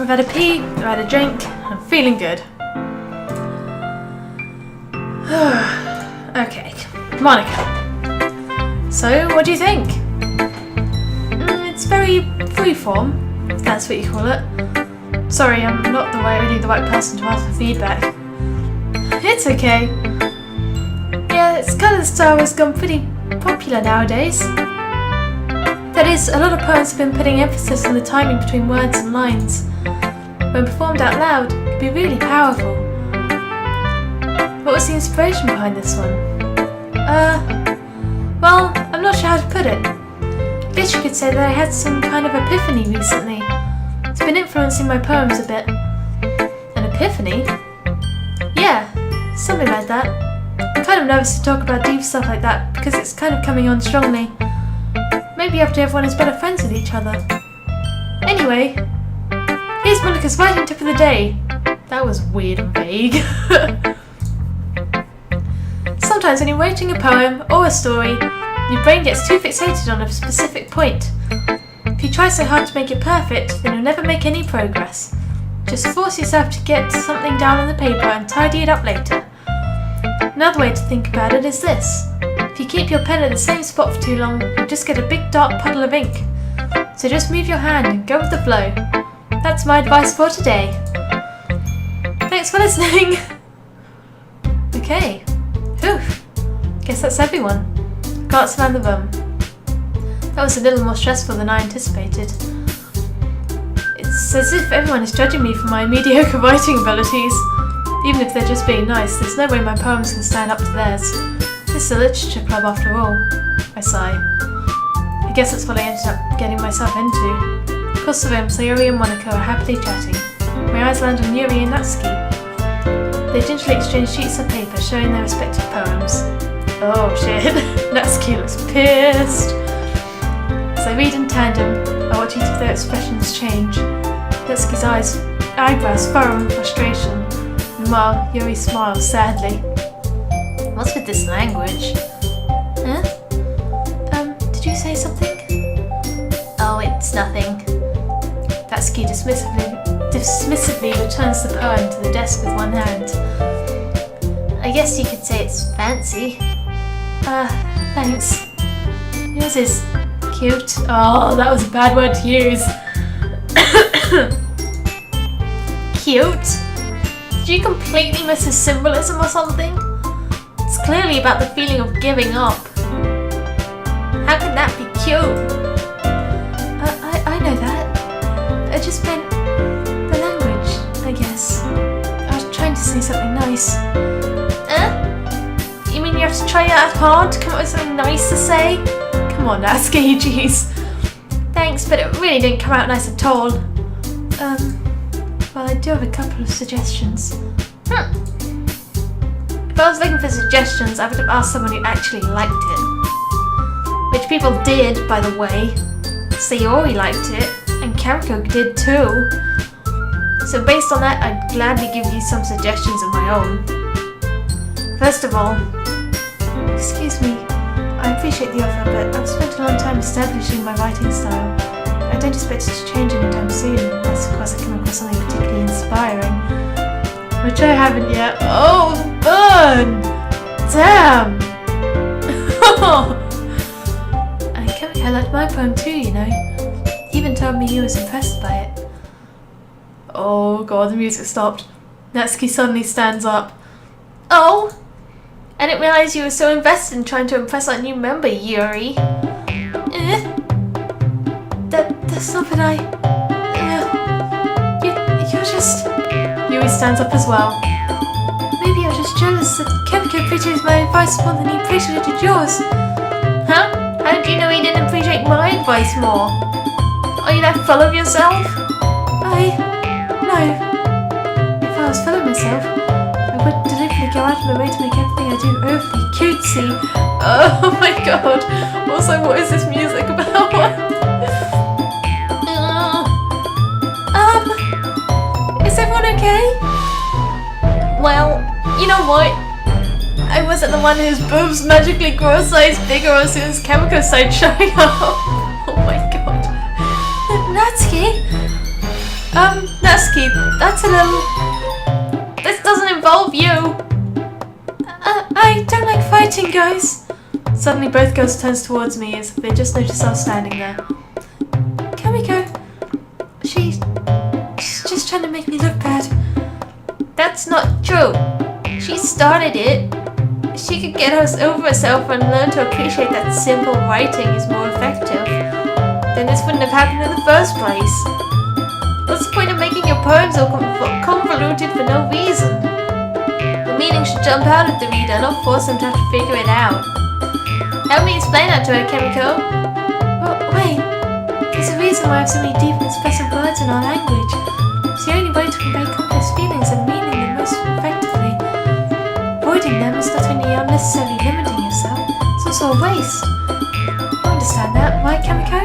I've had a pee, I've had a drink, I'm feeling good. Okay, Monica. So, what do you think? It's very freeform, if that's what you call it. Sorry, I'm not really the right person to ask for feedback. It's okay. Yeah, it's kind of the style that's gone pretty popular nowadays. That is, a lot of poems have been putting emphasis on the timing between words and lines. When performed out loud, it can be really powerful. What was the inspiration behind this one? Well, I'm not sure how to put it. I guess you could say that I had some kind of epiphany recently. It's been influencing my poems a bit. An epiphany? Yeah, something like that. I'm kind of nervous to talk about deep stuff like that because it's kind of coming on strongly. Maybe after everyone is better friends with each other. Anyway, here's Monica's writing tip of the day. That was weird and vague. Sometimes when you're writing a poem or a story, your brain gets too fixated on a specific point. If you try so hard to make it perfect, then you'll never make any progress. Just force yourself to get something down on the paper and tidy it up later. Another way to think about it is this. If you keep your pen at the same spot for too long, you'll just get a big dark puddle of ink. So just move your hand and go with the flow. That's my advice for today. Thanks for listening. Okay. Whew. Guess that's everyone. Can't stand the bum. That was a little more stressful than I anticipated. It's as if everyone is judging me for my mediocre writing abilities. Even if they're just being nice, there's no way my poems can stand up to theirs. This is a literature club after all. I sigh. I guess that's what I ended up getting myself into. Across the room, Sayori and Monica are happily chatting. My eyes land on Yuri and Natsuki. They gingerly exchange sheets of paper showing their respective poems. Oh shit, Natsuki looks pissed. As I read in tandem, I watch each of their expressions change. Natsuki's eyebrows furrow in frustration. Meanwhile, Yuri smiles sadly. What's with this language? Huh? Did you say something? Oh, it's nothing. Natsuki dismissively returns the poem to the desk with one hand. I guess you could say it's fancy. Thanks. Yours is cute. Oh, that was a bad word to use. Cute? Did you completely miss his symbolism or something? It's clearly about the feeling of giving up. How can that be cute? I know that. I just meant the language, I guess. I was trying to say something nice. You mean you have to try out hard to come up with something nice to say? Come on, Natsuki, jeez. Thanks, but it really didn't come out nice at all. Well, I do have a couple of suggestions. If I was looking for suggestions, I would have asked someone who actually liked it. Which people did, by the way. Sayori liked it, and Kamiko did too. So based on that, I'd gladly give you some suggestions of my own. First of all, excuse me, I appreciate the offer, but I've spent a long time establishing my writing style. I don't expect it to change anytime soon, unless of course I come across something particularly inspiring. Which I haven't yet. Oh, burn! Damn! And Kamiko liked my poem too, you know. He even told me he was impressed by it. Oh god, the music stopped. Natsuki suddenly stands up. Oh! I didn't realise you were so invested in trying to impress our new member, Yuri. That's not what I... You're just... Yuri stands up as well. Maybe I was just jealous that Kamiko appreciated my advice more than he appreciated yours. Huh? How did you know he didn't appreciate my advice more? Are you that full of yourself? No. If I was full of myself, I would deliberately go out of my way to make everything I do overly cutesy. Oh my god. Also, what is this music about? Is everyone okay? Well, you know what? I wasn't the one whose boobs magically grow a size bigger as soon as Kamiko started showing up. Oh my god. Natsuki? Natsuki, that's a little... This doesn't involve you! I don't like fighting, guys! Suddenly both girls turn towards me as if they just noticed I was standing there. Kamiko, she's just trying to make me look bad. That's not true. She started it. If she could get us over herself and learn to appreciate that simple writing is more effective, then this wouldn't have happened in the first place. What's the point of making your poems all convoluted for no reason? The meaning should jump out at the reader, not force them to have to figure it out. Help me explain that to her, Kamiko. Well, wait. There's a reason why I have so many deep and expressive words in our language. It's the only way to convey complex feelings and meaning them most effectively. Avoiding them is not only unnecessarily limiting yourself, it's also a waste. You understand that, right, Kamiko?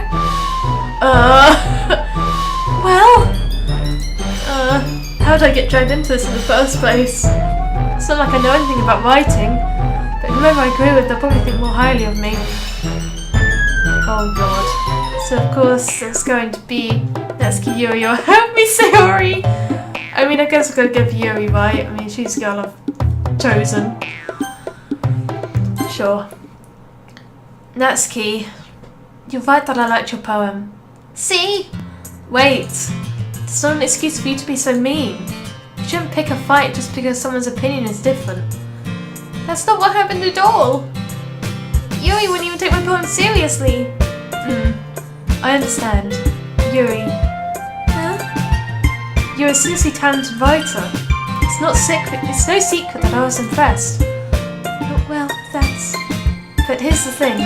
How did I get dragged into this in the first place? It's not like I know anything about writing, but whoever I agree with, they'll probably think more highly of me. Oh god. So of course there's going to be Natsuki, Yuri, or help me, Sayori! I mean, I guess I've got to give Yuri, right? I mean, she's the girl I've chosen. Sure. Natsuki, you're right that I liked your poem. See? Wait. It's not an excuse for you to be so mean. You shouldn't pick a fight just because someone's opinion is different. That's not what happened at all. Yuri wouldn't even take my poem seriously. I understand. Yuri. Huh? You're a seriously talented writer. It's no secret that I was impressed. Well, thanks. But here's the thing.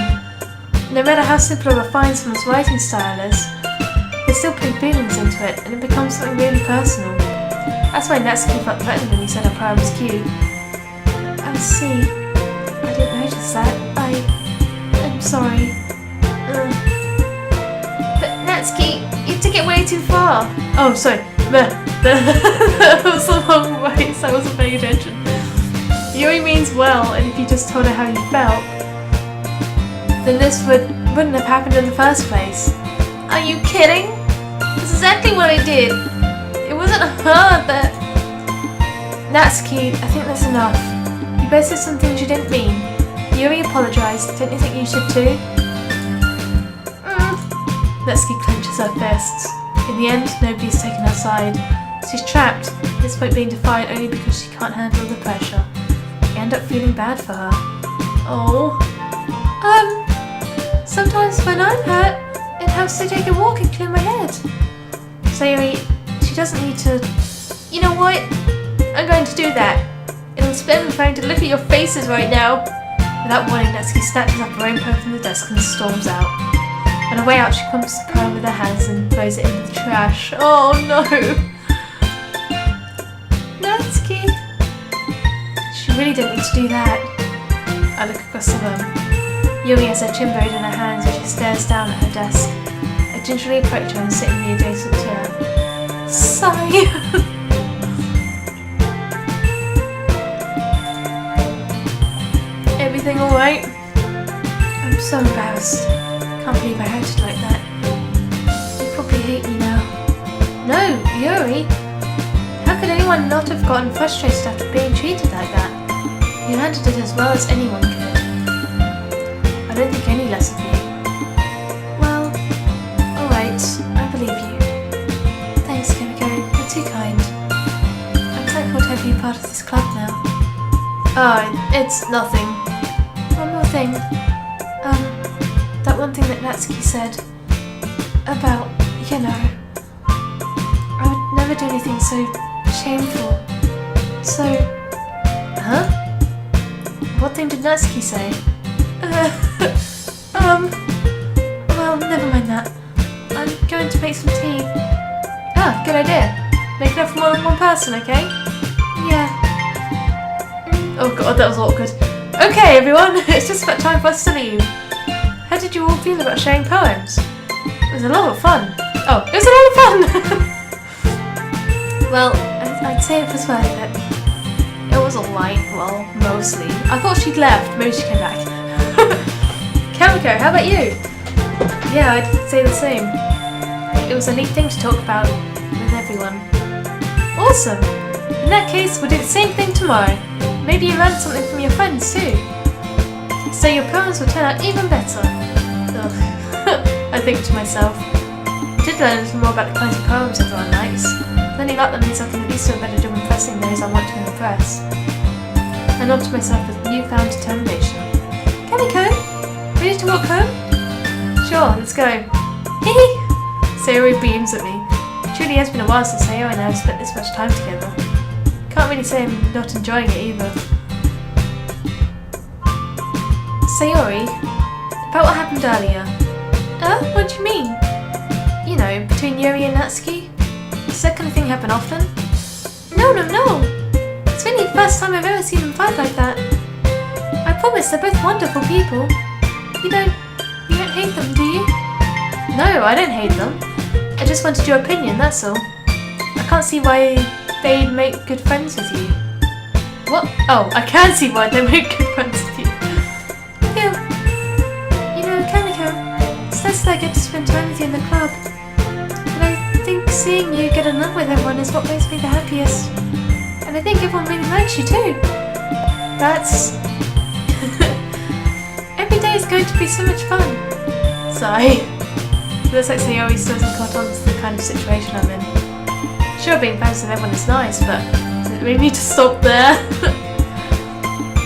No matter how simple or refined someone's writing style is, they still put feelings into it, and it becomes something really personal. That's why Natsuki felt threatened when he said her poem was cute. I see. I didn't notice that. I'm sorry. But Natsuki, you took it way too far. Oh, sorry. That was the wrong way, so I wasn't paying attention. Yuri means well, and if you just told her how you felt, then this wouldn't have happened in the first place. Are you kidding? That's exactly what I did. It wasn't her that... Natsuki, I think that's enough. You both said some things you didn't mean. Yuri apologised. Don't you think you should too? Natsuki clenches her fists. In the end, nobody's taken her side. She's trapped, at this point being defiant only because she can't handle the pressure. You end up feeling bad for her. Oh. Sometimes when I'm hurt, it helps to take a walk and clear my head. Sayori, she doesn't need to... You know what? I'm going to do that. It'll spend me trying to look at your faces right now. Without warning, Natsuki snatches up her own poem from the desk and storms out. On her way out, she crumbles the poem with her hands and throws it into the trash. Oh no! Natsuki! She really didn't need to do that. I look across the room. Yuri has her chin buried in her hands as she stares down at her desk. I gingerly approach her and sit in the adjacent chair. Sigh! Everything alright? I'm so embarrassed. Can't believe I acted like that. You probably hate me now. No, Yuri! How could anyone not have gotten frustrated after being treated like that? You handled it as well as anyone could. I don't think any less of you. Well, alright, I believe you. Thanks, Kamiko, you're too kind. I'm thankful to have you part of this club now. Oh, it's nothing. One more thing. That one thing that Natsuki said about, you know, I would never do anything so shameful. So, huh? What thing did Natsuki say? Well, never mind that. I'm going to make some tea. Ah, good idea. Make enough for more than one person, okay? Yeah. Oh god, that was awkward. Okay, everyone, it's just about time for us to leave. How did you all feel about sharing poems? It was a lot of fun. Oh, it was a lot of fun! Well, I'd say it was worth it. It was alright, well, mostly. I thought she'd left, maybe she came back. Kamiko, how about you? Yeah, I'd say the same. It was a neat thing to talk about with everyone. Awesome! In that case, we'll do the same thing tomorrow. Maybe you learned something from your friends too. So your poems will turn out even better. Ugh. I think to myself. I did learn a little more about the kinds of poems everyone likes. Learning about them means I can at least do a better job impressing those I want to impress. I nod to myself with newfound determination. Kamiko, ready to walk home? Sure, let's go. Hehe! Sayori beams at me. It truly has been a while since Sayori and I have spent this much time together. Can't really say I'm not enjoying it either. Sayori, about what happened earlier. What do you mean? You know, between Yuri and Natsuki? Does that kind of thing happen often? No! It's really the first time I've ever seen them fight like that. I promise they're both wonderful people. You don't hate them, do you? No, I don't hate them. I just wanted your opinion, that's all. I can't see why they'd make good friends with you. What? Oh, I can see why they make good friends with you. Phew. You know, Kamiko, it's nice that I get to spend time with you in the club. And I think seeing you get along with everyone is what makes me the happiest. And I think everyone really likes you too. That's... Every day is going to be so much fun. Sigh. It looks like Sayori still hasn't caught on to the kind of situation I'm in. Sure, being friends with everyone is nice, but does it really need to stop there?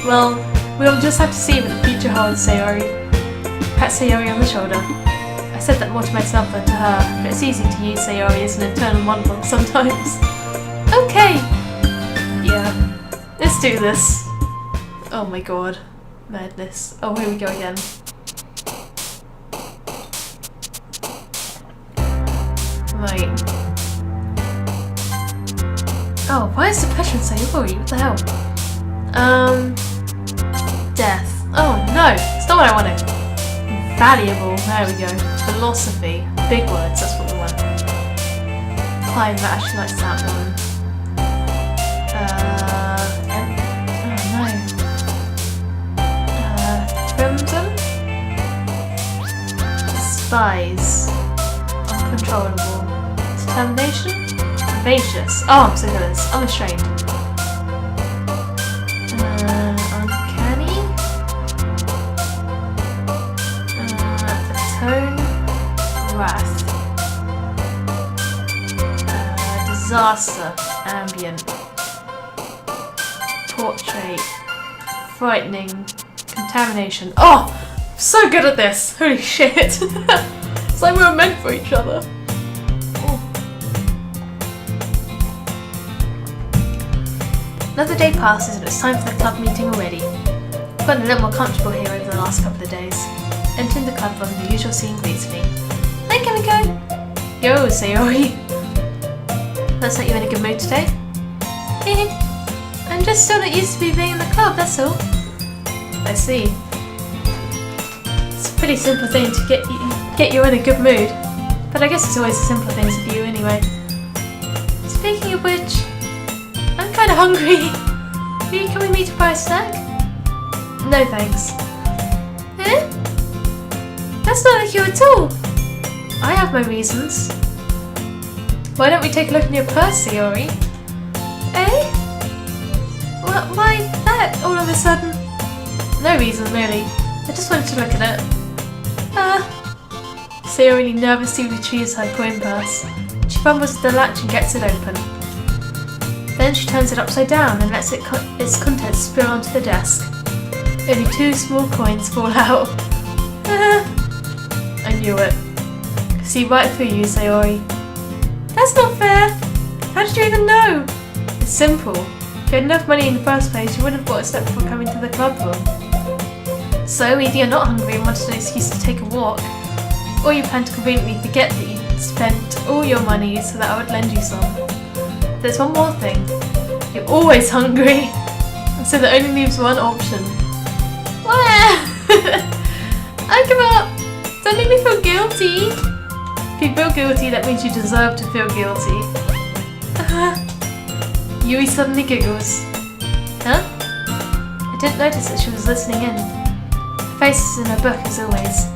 Well, we'll just have to see what the future holds, Sayori. Pat Sayori on the shoulder. I said that more to myself than to her, but it's easy to use Sayori as an internal monologue sometimes. Okay! Yeah, let's do this. Oh my god. Madness. Oh, here we go again. Right. Oh, why is depression so Sayori? What the hell? Death. Oh no, it's not what I wanted. Valuable. There we go. Philosophy. Big words, that's what we want. Climb, that actually likes that one. Crimson? Despise. Uncontrollable. Determination? Vivacious. Oh, I'm so good at this. Unrestrained. Uncanny? Atone? Wrath. Disaster. Ambient. Portrait. Frightening. Contamination. Oh! I'm so good at this! Holy shit! It's like we were meant for each other. Another day passes and it's time for the club meeting already. I've gotten a little more comfortable here over the last couple of days. Entering the club room, the usual scene greets me. Hi Kamiko! Yo, Sayori! Looks like you're in a good mood today. Hehe. I'm just still not used to being in the club, that's all. I see. It's a pretty simple thing to get you in a good mood. But I guess it's always the simple things with you anyway. Speaking of which, I'm kinda hungry. Will you come with me to buy a snack? No thanks. Eh? That's not like you at all. I have my reasons. Why don't we take a look in your purse, Sayori? Eh? Why that all of a sudden? No reason really. I just wanted to look at it. Sayori nervously retrieves her coin purse. She fumbles with the latch and gets it open. Then she turns it upside down and lets its contents spill onto the desk. Only 2 small coins fall out. I knew it. See right through you, Sayori. That's not fair! How did you even know? It's simple. If you had enough money in the first place, you wouldn't have bought a step before coming to the club room. So either you're not hungry and wanted an excuse to take a walk, or you plan to conveniently forget that you spent all your money so that I would lend you some. There's one more thing. You're always hungry, and so that only leaves one option. I give up! Don't make me feel guilty! If you feel guilty, that means you deserve to feel guilty. Yui suddenly giggles. Huh? I didn't notice that she was listening in. Her face is in her book as always.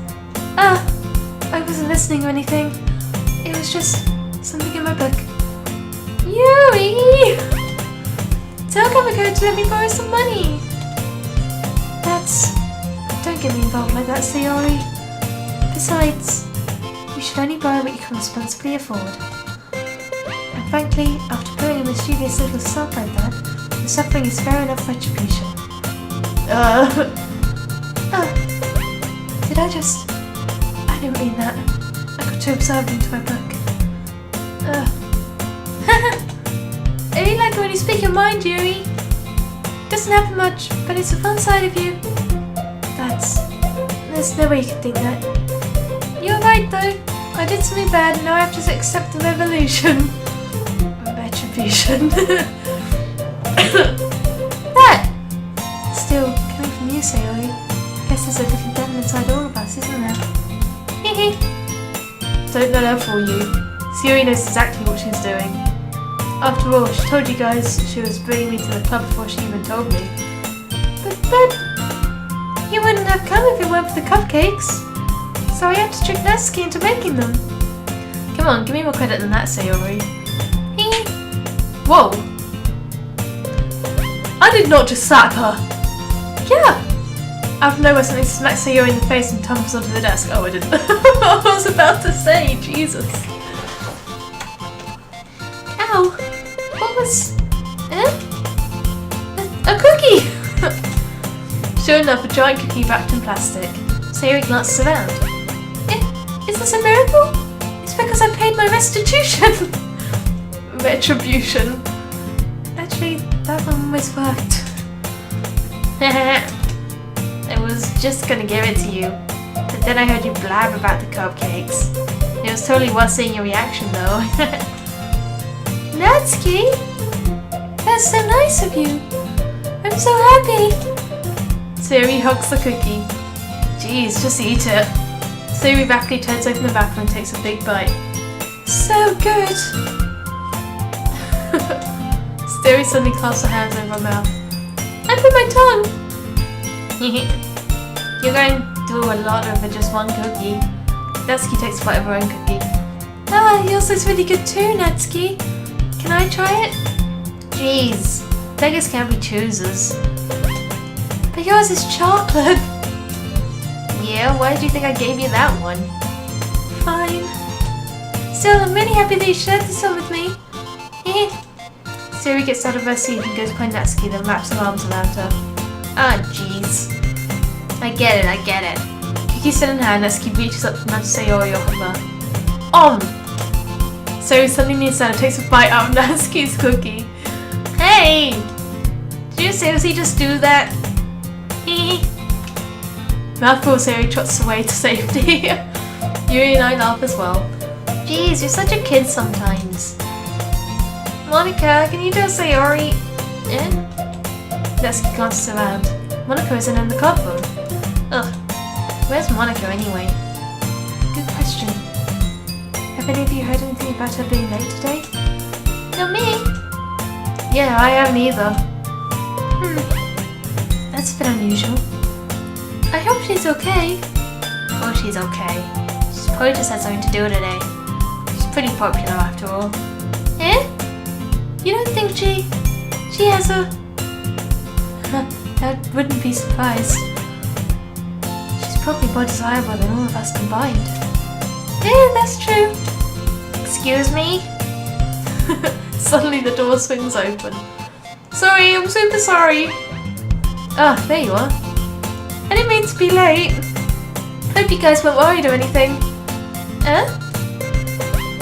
I wasn't listening or anything. It was just something in my book. Yui! Kamiko to let me borrow some money. That's... Don't get me involved like that, Sayori. Besides, you should only borrow what you can responsibly afford. And frankly, after pulling a mischievous little sock like that, your suffering is fair enough retribution. Did I just... I didn't mean that. I got too absorbed into my book. I really like it when you speak your mind, Yuri. Doesn't happen much, but it's a fun side of you. There's no way you could think that. You're right though. I did something bad and now I have to accept the revolution. Retribution. That! Still, coming from you, Sayori. Guess there's a little devil inside all of us, isn't there? Hehe. Don't let her fool you. Sayori knows exactly what she's doing. After all, she told you guys she was bringing me to the club before she even told me. But... You wouldn't have come if it weren't for the cupcakes. So I had to trick Natsuki into making them. Come on, give me more credit than that, Sayori. Whoa! I did not just slap her. Yeah! Out of nowhere, something smacks Sayori in the face and tumbles onto the desk. Oh, I didn't. I was about to say, Jesus. Ow! What was... A cookie! Sure enough, a giant cookie wrapped in plastic. Sayori glances around. Is this a miracle? It's because I paid my restitution! Retribution. Actually, that one always worked. I was just gonna give it to you, but then I heard you blab about the cupcakes. It was totally worth seeing your reaction though. Natsuki? That's so nice of you. I'm so happy. Sayori hugs the cookie. Jeez, just eat it. Sayori rapidly turns open the wrapper and takes a big bite. So good! Sayori suddenly clasps her hands over her mouth. I put my tongue! You're going through a lot over just one cookie. Natsuki takes a bite of her own cookie. Ah, yours is really good too, Natsuki. Can I try it? Jeez, beggars can't be choosers. But yours is chocolate. Yeah, why do you think I gave you that one? Fine. Still, I'm really happy that you shared this one with me. Sayori gets out of her seat and goes behind Natsuki, then wraps her arms around her. Ah, jeez. I get it. Cookie still in hand, Natsuki reaches up to nudge Sayori off of her. Sayori suddenly kneels down and takes a bite out of Natsuki's cookie. Hey! Did you seriously just do that? Mouthful, Sayori trots away to safety. Yuri and I laugh as well. Jeez, you're such a kid sometimes. Monica, can you tell Sayori? Natsuki glances around. Monica isn't in the club room. Ugh. Where's Monica anyway? Good question. Have any of you heard anything about her being late today? No, me? Yeah, I haven't either. That's a bit unusual. I hope she's okay. Oh, she's okay. She's probably just had something to do today. She's pretty popular after all. You don't think she has a... I wouldn't be surprised. She's probably more desirable than all of us combined. Yeah, that's true. Excuse me? Suddenly the door swings open. Sorry, I'm super sorry. Ah, there you are. I didn't mean to be late. Hope you guys weren't worried or anything.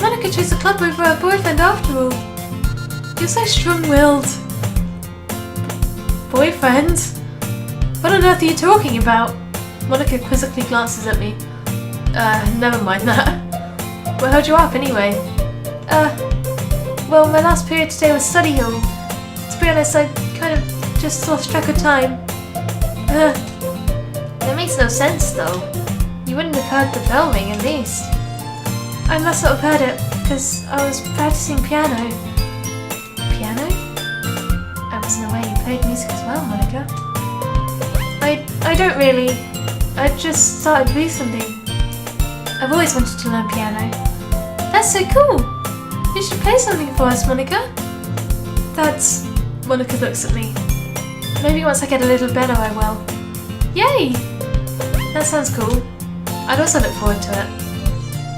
Monica chose the club over her boyfriend after all. You're so strong-willed. Boyfriend? What on earth are you talking about? Monica quizzically glances at me. Never mind that. What held you up anyway? Well, my last period today was study hall. To be honest, I kind of just lost track of time. That makes no sense though. You wouldn't have heard the bell ring at least. I must not have heard it, because I was practicing piano. Piano? I wasn't aware you played music as well, Monica. I don't really. I just started recently. I've always wanted to learn piano. That's so cool! You should play something for us, Monica. That's Monica looks at me. Maybe once I get a little better I will. Yay! That sounds cool. I'd also look forward to it.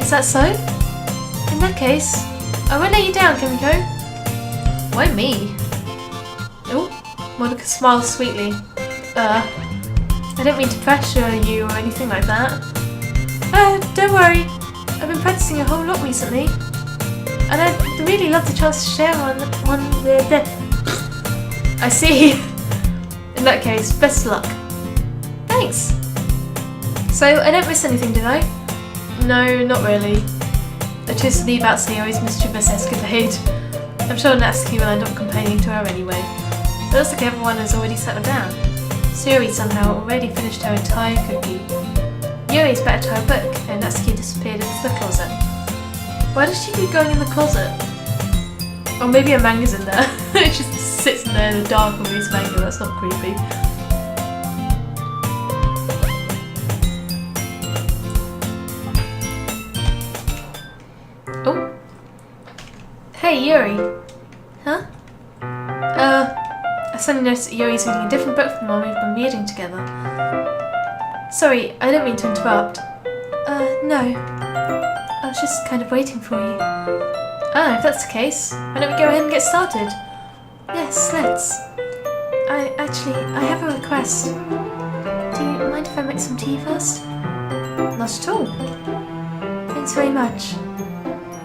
Is that so? In that case, I won't let you down, Kamiko. Why me? Oh, Monica smiles sweetly. I don't mean to pressure you or anything like that. Don't worry. I've been practicing a whole lot recently. And I'd really love the chance to share one with the... I see. In that case, best of luck. Thanks. So, I don't miss anything, did I? No, not really. I chose to leave out Sayori's mischievous escapade. I'm sure Natsuki will end up complaining to her anyway. It looks like everyone has already settled down. Sayori somehow already finished her entire cookie. Yuri's back to her book, and Natsuki disappeared into the closet. Why does she keep going in the closet? Or maybe a manga's in there. It just sits in there in the dark and reads manga. That's not creepy. Oh. Hey, Yuri. Huh? I suddenly noticed that Yuri's reading a different book from the one we've been reading together. Sorry, I didn't mean to interrupt. No. I was just kind of waiting for you. Ah, if that's the case, why don't we go ahead and get started? Yes, let's. I have a request. Do you mind if I make some tea first? Not at all. Thanks very much.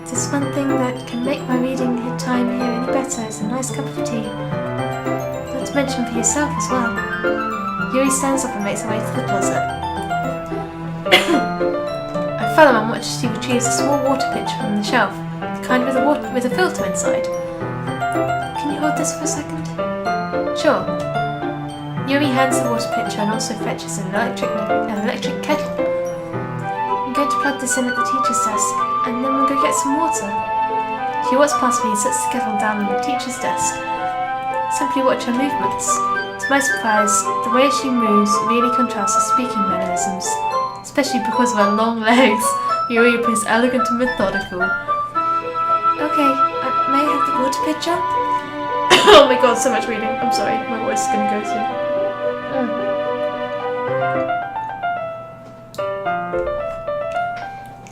There's one thing that can make my reading time here any better is a nice cup of tea. Not to mention for yourself as well. Yuri stands up and makes her way to the closet. I follow and watch as she retrieves a small water pitcher from the shelf, the kind with a filter inside. Can you hold this for a second? Sure. Yuri hands the water pitcher and also fetches an electric kettle. I'm going to plug this in at the teacher's desk, and then we'll go get some water. She walks past me and sets the kettle down on the teacher's desk. Simply watch her movements. To my surprise, the way she moves really contrasts her speaking mannerisms. Especially because of her long legs, Yuri appears elegant and methodical. Okay, may I have the water pitcher? Oh my god, so much reading. I'm sorry, my voice is gonna go soon.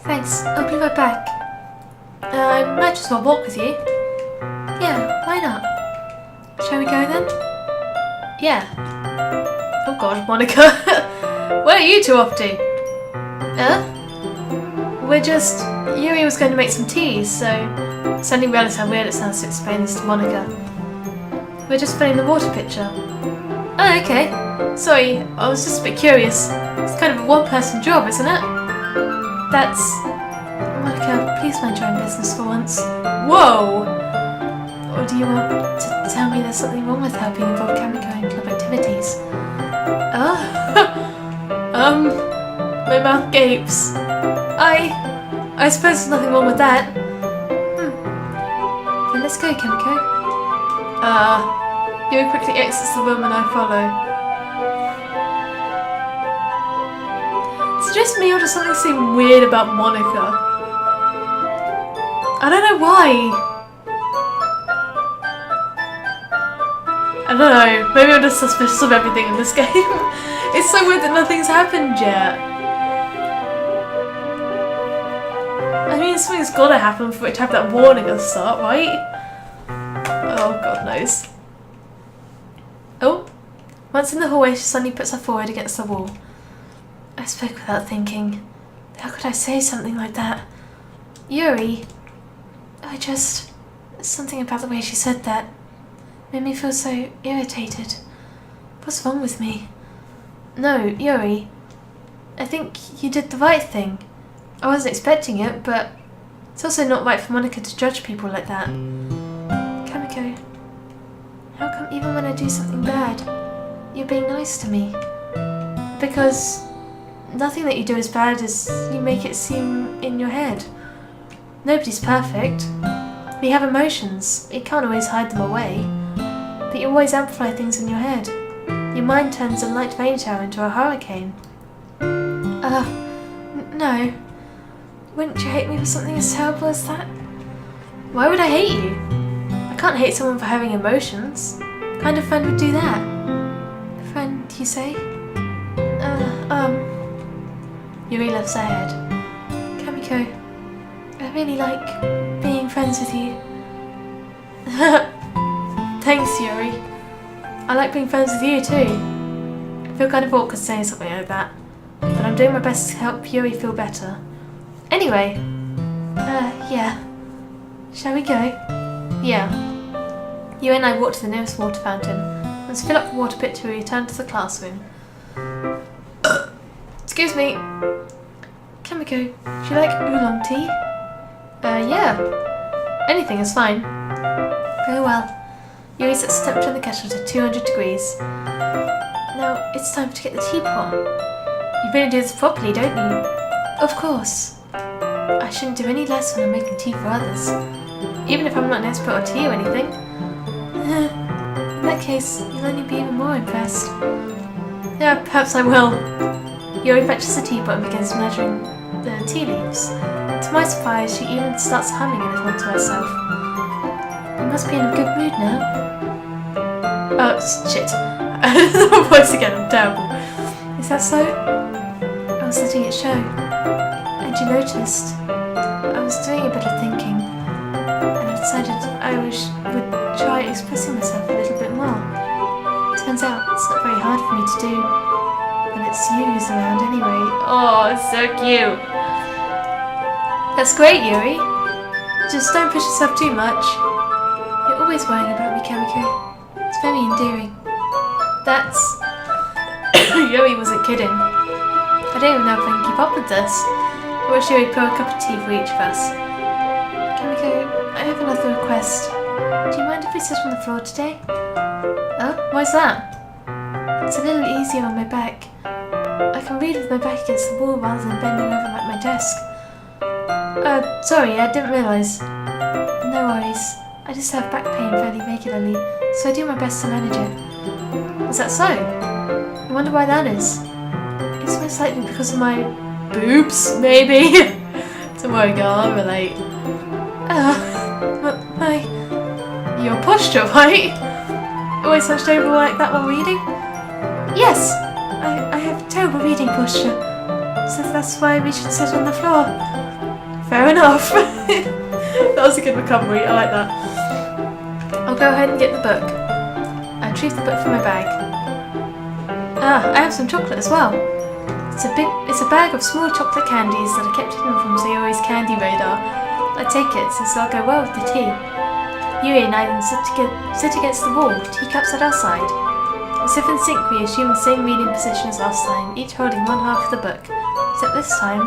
Thanks, I'll be right back. I might just well walk with you. Yeah, why not? Shall we go then? Yeah. Oh god, Monica. Where are you two off to? We're just... Yuri was going to make some tea, so... I suddenly realised how weird it sounds to explain this to Monica. We're just filling the water pitcher. Oh, okay. Sorry, I was just a bit curious. It's kind of a one-person job, isn't it? That's... Monica, please mind your own business for once. Whoa! Or do you want to tell me there's something wrong with her being involved Kamiko in club activities? My mouth gapes. I suppose there's nothing wrong with that. Then let's go, Kamiko. Yuri quickly exits the room and I follow. Is it just me or does something seem weird about Monica? I don't know why. I don't know, maybe I'm just suspicious of everything in this game. It's so weird that nothing's happened yet. I mean, something's gotta happen for it to have that warning at the start, right? Oh, God knows. Oh, once in the hallway, she suddenly puts her forehead against the wall. I spoke without thinking. How could I say something like that? Yuri, something about the way she said that made me feel so irritated. What's wrong with me? No, Yuri. I think you did the right thing. I wasn't expecting it, but it's also not right for Monica to judge people like that. Kamiko, how come even when I do something bad, you're being nice to me? Because nothing that you do is bad as you make it seem in your head. Nobody's perfect. We have emotions. You can't always hide them away. But you always amplify things in your head. Your mind turns a light rain shower into a hurricane. No. Wouldn't you hate me for something as terrible as that? Why would I hate you? I can't hate someone for having emotions. kind of friend would do that? Friend, you say? Yuri lifts her head. Kamiko, I really like being friends with you. Thanks, Yuri. I like being friends with you too. I feel kind of awkward saying something like that, but I'm doing my best to help Yuri feel better. Anyway, yeah. Shall we go? Yeah. Yuri and I walk to the nearest water fountain. Let's fill up the water pitcher and return to the classroom. Excuse me. Kamiko, do you like oolong tea? Yeah. Anything is fine. Very well. Yuri sets the temperature in the kettle to 200 degrees. Now, it's time to get the teapot. You really do this properly, don't you? Of course. I shouldn't do any less when I'm making tea for others. Even if I'm not an expert on tea or anything. In that case, you'll only be even more impressed. Yeah, perhaps I will. Yuri fetches the teapot and begins measuring the tea leaves. To my surprise, she even starts humming a little to herself. You must be in a good mood now. Oh, shit. Voice again, I'm terrible. Is that so? I was letting it show. And you noticed. I was doing a bit of thinking. And I decided I would try expressing myself a little bit more. Turns out it's not very hard for me to do. And it's you who's around anyway. Oh, it's so cute. That's great, Yuri. Just don't push yourself too much. You're always worrying about me, Kamiko. It's very endearing. That's... Yuri wasn't kidding. I don't even know if I can keep up with this. I wish Yuri would pour a cup of tea for each of us. Kamiko, I have another request. Do you mind if we sit on the floor today? Oh, why's that? It's a little easier on my back. I can read with my back against the wall rather than bending over like my desk. Sorry, I didn't realise. No worries. I just have back pain fairly regularly, so I do my best to manage it. Is that so? I wonder why that is. It's most likely because of my boobs, maybe? Don't worry, girl, I'll relate. Your posture, right? Always hunched over like that while reading? Yes! I have terrible reading posture, so that's why we should sit on the floor. Fair enough. That was a good recovery, I like that. I'll go ahead and get the book. I retrieve the book from my bag. I have some chocolate as well. It's a bag of small chocolate candies that are kept hidden from Sayori's candy radar. I take it since they'll go well with the tea. Yuri and I then sit against the wall, teacups at our side. As if in sync, we assume the same reading position as last time, each holding one half of the book. Except this time,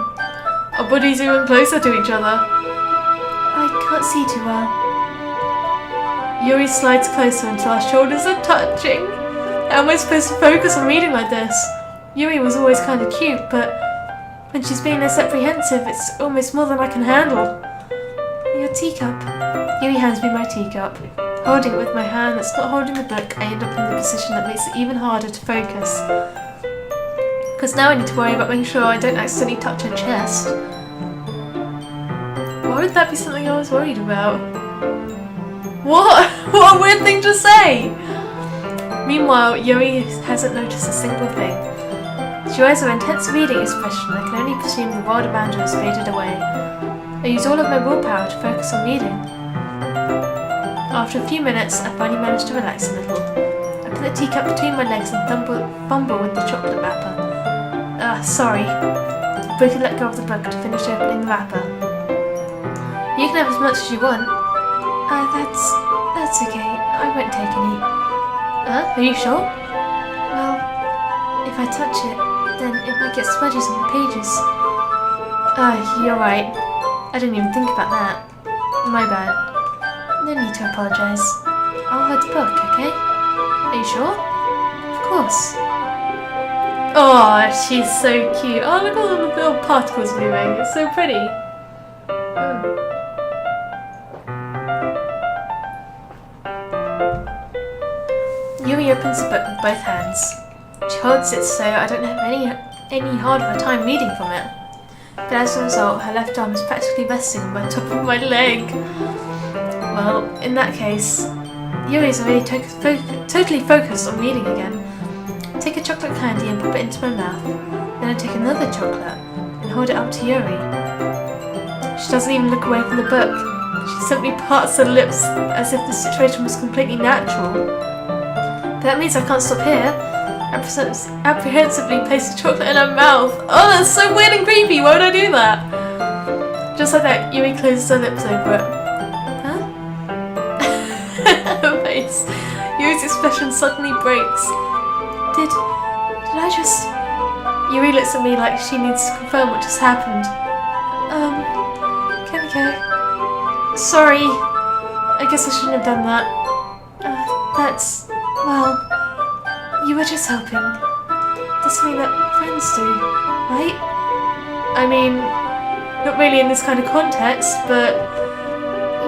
our bodies are even closer to each other. I can't see too well. Yuri slides closer until our shoulders are touching. How am I supposed to focus on reading like this? Yuri was always kind of cute, but when she's being this apprehensive, it's almost more than I can handle. Your teacup. Yuri hands me my teacup. Holding it with my hand that's not holding the book, I end up in the position that makes it even harder to focus. Because now I need to worry about making sure I don't accidentally touch her chest. Why would that be something I was worried about? What? What a weird thing to say! Meanwhile, Yuri hasn't noticed a single thing. She wears her intense reading expression and I can only presume the world around her has faded away. I use all of my willpower to focus on reading. After a few minutes, I finally manage to relax a little. I put the teacup between my legs and fumble with the chocolate wrapper. Sorry. I briefly let go of the book to finish opening the wrapper. You can have as much as you want. That's okay. I won't take any. Are you sure? Well, if I touch it, then it might get smudges on the pages. You're right. I didn't even think about that. My bad. No need to apologise. I'll hold the book, okay? Are you sure? Of course. Oh, she's so cute. Oh, look at all the little particles moving. It's so pretty. Yuri opens the book with both hands. She holds it so I don't have any hard of a time reading from it. But as a result, her left arm is practically resting on the top of my leg. Well, in that case, Yuri's already totally focused on reading again. I take a chocolate candy and pop it into my mouth. Then I take another chocolate and hold it up to Yuri. She doesn't even look away from the book. She simply parts her lips as if the situation was completely natural. But that means I can't stop here. I apprehensively place the chocolate in her mouth. Oh, that's so weird and creepy. Why would I do that? Just like that, Yuri closes her lips over it. Huh? Her face. Yuri's expression suddenly breaks. Did I just... Yuri looks at me like she needs to confirm what just happened. Kamiko. Sorry. I guess I shouldn't have done that. Well, you were just helping. That's something that friends do, right? I mean, not really in this kind of context, but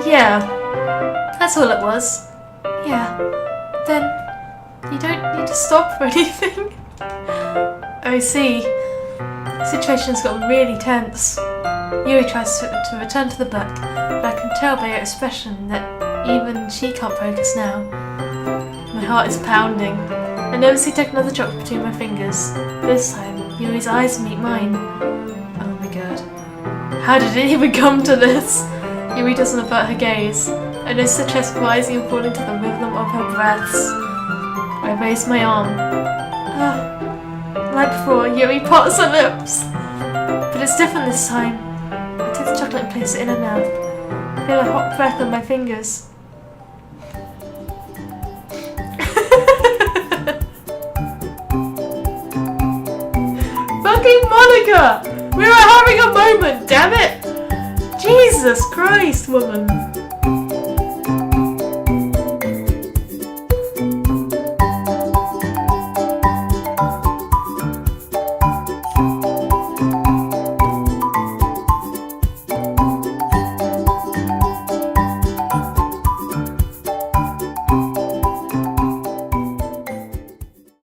yeah. That's all it was. Yeah. Then, you don't need to stop or anything. I see. The situation has gotten really tense. Yuri tries to return to the book, but I can tell by her expression that even she can't focus now. My heart is pounding. I nervously take another chocolate between my fingers. This time, Yuri's eyes meet mine. Oh my god. How did it even come to this? Yuri doesn't avert her gaze. I notice her chest rising and falling to the rhythm of her breaths. I raise my arm. Like before, Yuri parts her lips. But it's different this time. I take the chocolate and place it in her mouth. I feel a hot breath on my fingers. Fucking Monica! We were having a moment, damn it! Jesus Christ, woman.